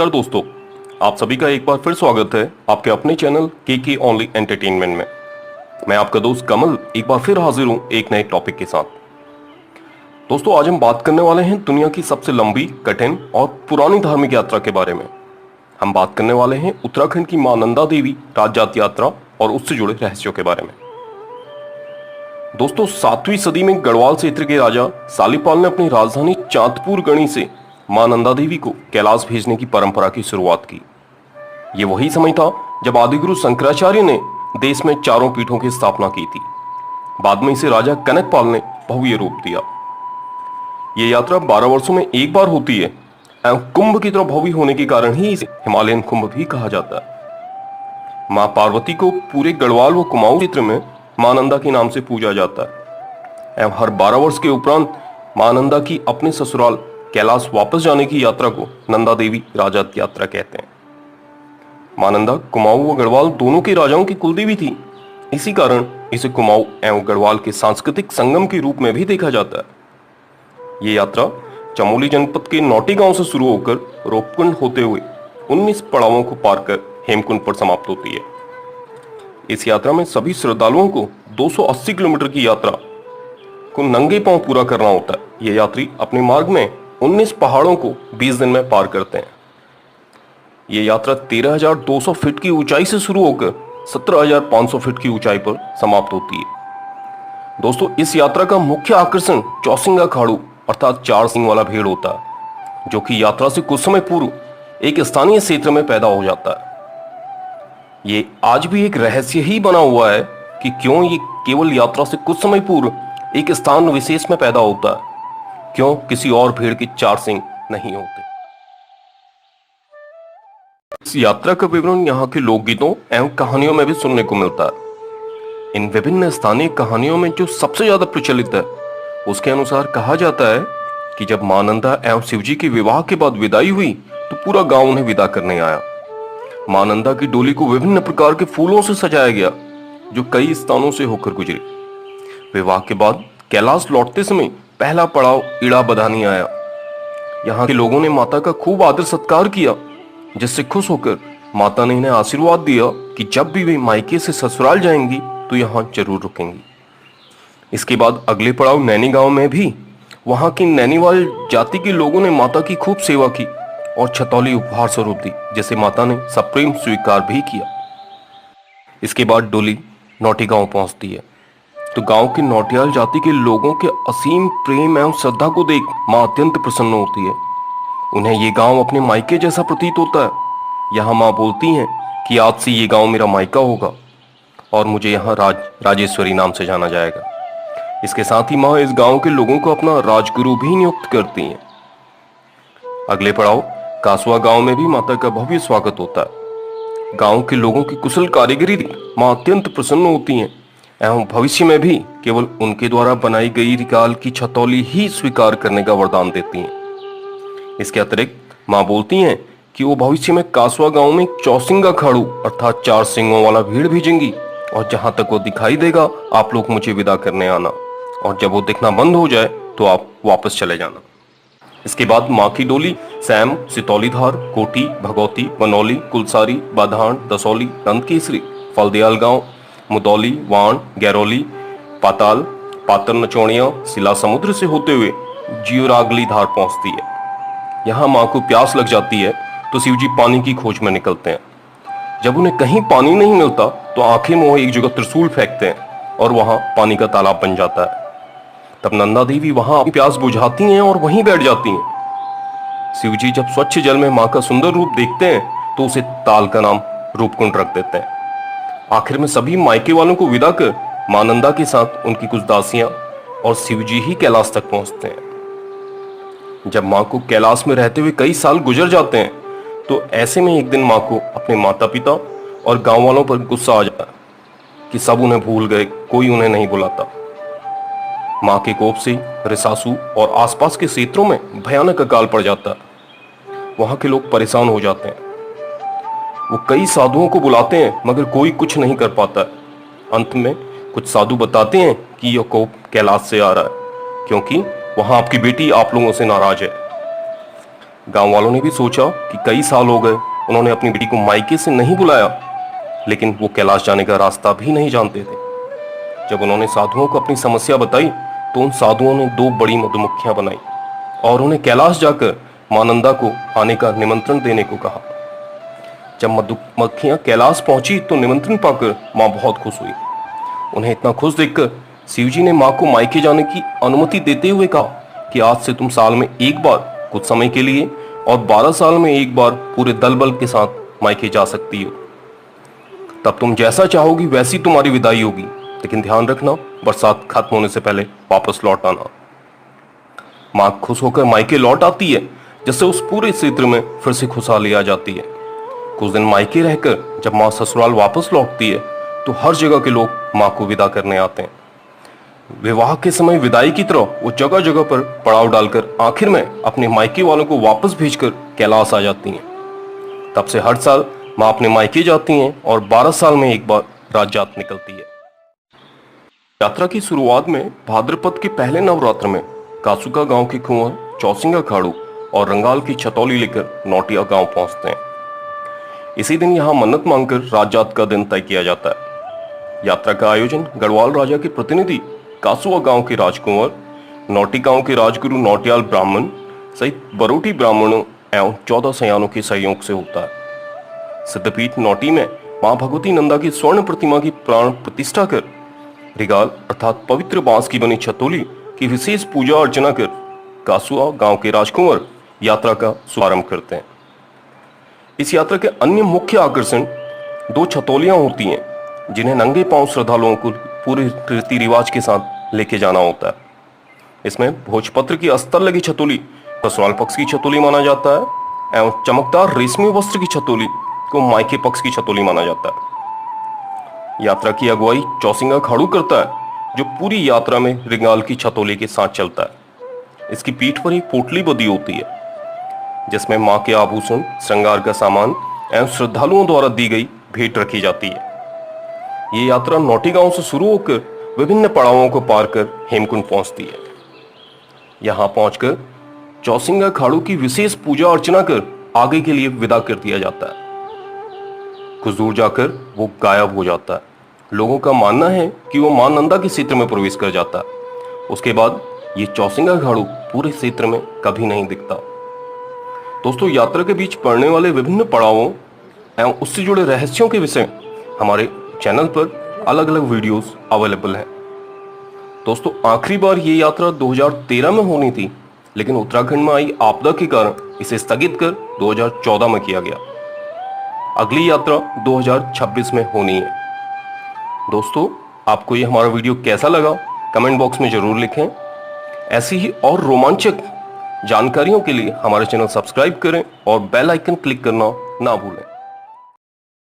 नमस्कार दोस्तों, आप सभी का एक बार फिर स्वागत है आपके अपने चैनल के ओनली एंटरटेनमेंट में। मैं आपका दोस्त कमल एक बार फिर हाजिर हूं एक नए टॉपिक के साथ। दोस्तों, आज हम बात करने वाले हैं दुनिया की सबसे लंबी, कठिन और पुरानी धार्मिक यात्रा के बारे में। हम बात करने वाले हैं उत्तराखंड की मां नंदा देवी राजजात यात्रा और उससे जुड़े रहस्यों के बारे में। दोस्तों, 7वीं सदी में गढ़वाल क्षेत्र के राजा सालीपाल ने अपनी राजधानी चांदपुर गढ़ी से मां नंदा देवी को कैलाश भेजने की परंपरा की शुरुआत की। ये वही समय था जब आदिगुरु शंकराचार्य ने देश में चारों पीठों की स्थापना की थी। बाद में इसे राजा कनकपाल ने भव्य रूप दिया। ये यात्रा 12 वर्षों में एक बार होती है एवं कुंभ की तरह भव्य होने के कारण ही इसे हिमालयन कुंभ भी कहा जाता है। मां पार्वती को पूरे गढ़वाल व कुमाऊं क्षेत्र में मां नंदा के नाम से पूजा जाता है एवं हर 12 वर्ष के उपरांत मां नंदा की अपने ससुराल कैलाश वापस जाने की यात्रा को नंदा देवी राजजात यात्रा कहते हैं। मां नंदा कुमाऊं व गढ़वाल दोनों के राजाओं की कुलदेवी थी। इसी कारण इसे कुमाऊं एवं गढ़वाल के सांस्कृतिक संगम के रूप में भी देखा जाता है। ये यात्रा चमोली जनपद के नौटी गांव से शुरू होकर रूपकुंड होते हुए 19 पड़ावों को पार कर हेमकुंड पर समाप्त होती है। इस यात्रा में सभी श्रद्धालुओं को 280 किलोमीटर की यात्रा को नंगे पांव पूरा करना होता है। ये यात्री अपने मार्ग में 19 पहाड़ों को 20 दिन में पार करते हैं। ये यात्रा 13,200 फीट की ऊंचाई से शुरू होकर 17,500 फीट की ऊंचाई पर समाप्त होती है। दोस्तों, इस यात्रा का मुख्य आकर्षण चौसिंगा खाड़ू अर्थात 4 सिंग वाला भेड़ होता है, जो कि यात्रा से कुछ समय पूर्व एक स्थानीय क्षेत्र में पैदा हो जाता है। ये आज भी एक रहस्य ही बना हुआ है कि क्यों ये केवल यात्रा से कुछ समय पूर्व एक स्थान विशेष में पैदा होता है, क्यों किसी और भेड़ के 4 सिंग नहीं होते। इस यात्रा का विवरण यहाँ के लोकगीतों एवं कहानियों में भी सुनने को मिलता है। इन विभिन्न स्थानीय कहानियों में जो सबसे ज्यादा प्रचलित है, उसके अनुसार कहा जाता है कि जब मां नंदा एवं शिवजी के विवाह के बाद विदाई हुई तो पूरा गांव उन्हें विदा करने आया। मां नंदा की डोली को विभिन्न प्रकार के फूलों से सजाया गया, जो कई स्थानों से होकर गुजरी। विवाह के बाद कैलाश लौटते समय पहला पड़ाव इड़ा बधानी आया। यहाँ के लोगों ने माता का खूब आदर सत्कार किया, जिससे खुश होकर माता ने इन्हें आशीर्वाद दिया कि जब भी वे मायके से ससुराल जाएंगी तो यहाँ जरूर रुकेंगी। इसके बाद अगले पड़ाव नैनी गांव में भी वहां की नैनीवाल जाति के लोगों ने माता की खूब सेवा की और छतौली उपहार स्वरूप दी, जिसे माता ने सप्रेम स्वीकार भी किया। इसके बाद डोली नौटी गांव पहुंचती है तो गांव के नौटियाल जाति के लोगों के असीम प्रेम एवं श्रद्धा को देख मां अत्यंत प्रसन्न होती है। उन्हें ये गांव अपने मायके जैसा प्रतीत होता है। यहाँ मां बोलती हैं कि आज से ये गांव मेरा मायका होगा और मुझे यहाँ राजेश्वरी नाम से जाना जाएगा। इसके साथ ही मां इस गांव के लोगों को अपना राजगुरु भी नियुक्त करती हैं। अगले पड़ाव कासवा गांव में भी माता का भव्य स्वागत होता है। गांव के लोगों की कुशल कारीगरी मां अत्यंत प्रसन्न होती हैं एवं भविष्य में भी केवल उनके द्वारा बनाई गई रिकाल की छतौली ही स्वीकार करने का वरदान देती हैं। इसके अतिरिक्त मां बोलती हैं कि वो भविष्य में कासवा गांव में चौसिंगा खाड़ू अर्थात 4 सिंगों वाला भेड़ भेजेंगी और जहां तक वो दिखाई देगा आप लोग मुझे विदा करने आना, और जब वो दिखना बंद हो जाए तो आप वापस चले जाना। इसके बाद मां की डोली सैम, सितौलीधार, कोटी, भगौती, बनौली, कुलसारी, बाधान, दसौली, नंदकेसरी, फलदयाल गांव, मुदौली, वाण, गैरोली, पाताल, पातर नचौड़िया, सिला समुद्र से होते हुए जियोरागली धार पहुंचती है। यहाँ मां को प्यास लग जाती है तो शिवजी पानी की खोज में निकलते हैं। जब उन्हें कहीं पानी नहीं मिलता तो आंखें मोह एक जगह त्रिशूल फेंकते हैं और वहां पानी का तालाब बन जाता है। तब नंदा देवी वहां अपनी प्यास बुझाती हैं और वहीं बैठ जाती हैं। शिवजी जब स्वच्छ जल में मां का सुंदर रूप देखते हैं तो उसे ताल का नाम रूपकुंड रख देते हैं। आखिर में सभी मायके वालों को विदा कर मां नंदा के साथ उनकी कुछ दासियां और शिवजी ही कैलाश तक पहुंचते हैं। जब मां को कैलाश में रहते हुए कई साल गुजर जाते हैं तो ऐसे में एक दिन मां को अपने माता पिता और गांव वालों पर गुस्सा आ जाता है कि सब उन्हें भूल गए, कोई उन्हें नहीं बुलाता। मां के कोप से रिसासू और आसपास के क्षेत्रों में भयानक अकाल पड़ जाता है। वहां के लोग परेशान हो जाते हैं। वो कई साधुओं को बुलाते हैं मगर कोई कुछ नहीं कर पाता है। अंत में कुछ साधु बताते हैं कि यह कोप कैलाश से आ रहा है, क्योंकि वहां आपकी बेटी आप लोगों से नाराज है। गांव वालों ने भी सोचा कि कई साल हो गए उन्होंने अपनी बेटी को मायके से नहीं बुलाया, लेकिन वो कैलाश जाने का रास्ता भी नहीं जानते थे। जब उन्होंने साधुओं को अपनी समस्या बताई तो उन साधुओं ने 2 बड़ी मधुमक्खियां बनाई और उन्हें कैलाश जाकर मां नंदा को आने का निमंत्रण देने को कहा। जब मधुमक्खियां कैलाश पहुंची तो निमंत्रण पाकर मां बहुत खुश हुई। उन्हें इतना खुश देखकर शिवजी ने मां को मायके जाने की अनुमति देते हुए कहा कि आज से तुम साल में एक बार कुछ समय के लिए और 12 साल में एक बार पूरे दल बल के साथ मायके जा सकती हो। तब तुम जैसा चाहोगी वैसी तुम्हारी विदाई होगी, लेकिन ध्यान रखना बरसात खत्म होने से पहले वापस लौट आना। मां खुश होकर मायके लौट आती है, जिससे उस पूरे क्षेत्र में फिर से खुशहाली आ जाती है। कुछ दिन मायके रहकर जब मां ससुराल वापस लौटती है तो हर जगह के लोग मां को विदा करने आते हैं। विवाह के समय विदाई की तरह वो जगह जगह पर पड़ाव डालकर आखिर में अपने मायके वालों को वापस भेजकर कैलाश आ जाती हैं। तब से हर साल मां अपने मायके जाती हैं और 12 साल में एक बार राजजात निकलती है। यात्रा की शुरुआत में भाद्रपद के पहले नवरात्र में कासुका गांव के कुंवर चौसिंगा खाड़ू और रंगाल की छतौली लेकर नौटिया गांव पहुंचते हैं। इसी दिन यहां मन्नत मांगकर राजजात का दिन तय किया जाता है। यात्रा का आयोजन गढ़वाल राजा के प्रतिनिधि कासुआ गांव के राजकुंवर, नौटी गांव के राजगुरु नौटियाल ब्राह्मण सहित बरोटी ब्राह्मणों एवं 14 सयानों के सहयोग से होता है। सिद्धपीठ नौटी में मां भगवती नंदा की स्वर्ण प्रतिमा की प्राण प्रतिष्ठा कर रिगाल अर्थात पवित्र बांस की बनी छतौली की विशेष पूजा अर्चना कर कासुआ गांव के राजकुंवर यात्रा का शुभारंभ करते हैं। इस यात्रा के अन्य मुख्य आकर्षण 2 छतौलियां होती हैं, जिन्हें नंगे पांव श्रद्धालुओं को पूरे रीति रिवाज के साथ लेके जाना होता है। इसमें भोजपत्र की अस्तर लगी छतौली ससुराल पक्ष की छतौली माना जाता है एवं चमकदार रेशमी वस्त्र की छतौली को मायके पक्ष की छतौली माना जाता है। यात्रा की अगुवाई चौसिंगा खाड़ू करता है, जो पूरी यात्रा में रिंगाल की छतौली के साथ चलता है। इसकी पीठ पर एक पोटली बंधी होती है, जिसमें मां के आभूषण, श्रृंगार का सामान एवं श्रद्धालुओं द्वारा दी गई भेंट रखी जाती है। ये यात्रा नौटी गांव से शुरू होकर विभिन्न पड़ावों को पार कर हेमकुंड पहुंचती है। यहां पहुंचकर चौसिंगा खाड़ू की विशेष पूजा अर्चना कर आगे के लिए विदा कर दिया जाता है। कुछ दूर जाकर वो गायब हो जाता है। लोगों का मानना है कि वो मां नंदा के क्षेत्र में प्रवेश कर जाता है। उसके बाद ये चौसिंगा खाड़ू पूरे क्षेत्र में कभी नहीं दिखता। दोस्तों, यात्रा के बीच पड़ने वाले विभिन्न पड़ावों एवं उससे जुड़े रहस्यों के विषय हमारे चैनल पर अलग अलग वीडियोस अवेलेबल हैं। दोस्तों, आखिरी बार ये यात्रा 2013 में होनी थी, लेकिन उत्तराखंड में आई आपदा के कारण इसे स्थगित कर 2014 में किया गया। अगली यात्रा 2026 में होनी है। दोस्तों, आपको ये हमारा वीडियो कैसा लगा कमेंट बॉक्स में जरूर लिखें। ऐसी ही और रोमांचक जानकारियों के लिए हमारे चैनल सब्सक्राइब करें और बेल आइकन क्लिक करना ना भूलें।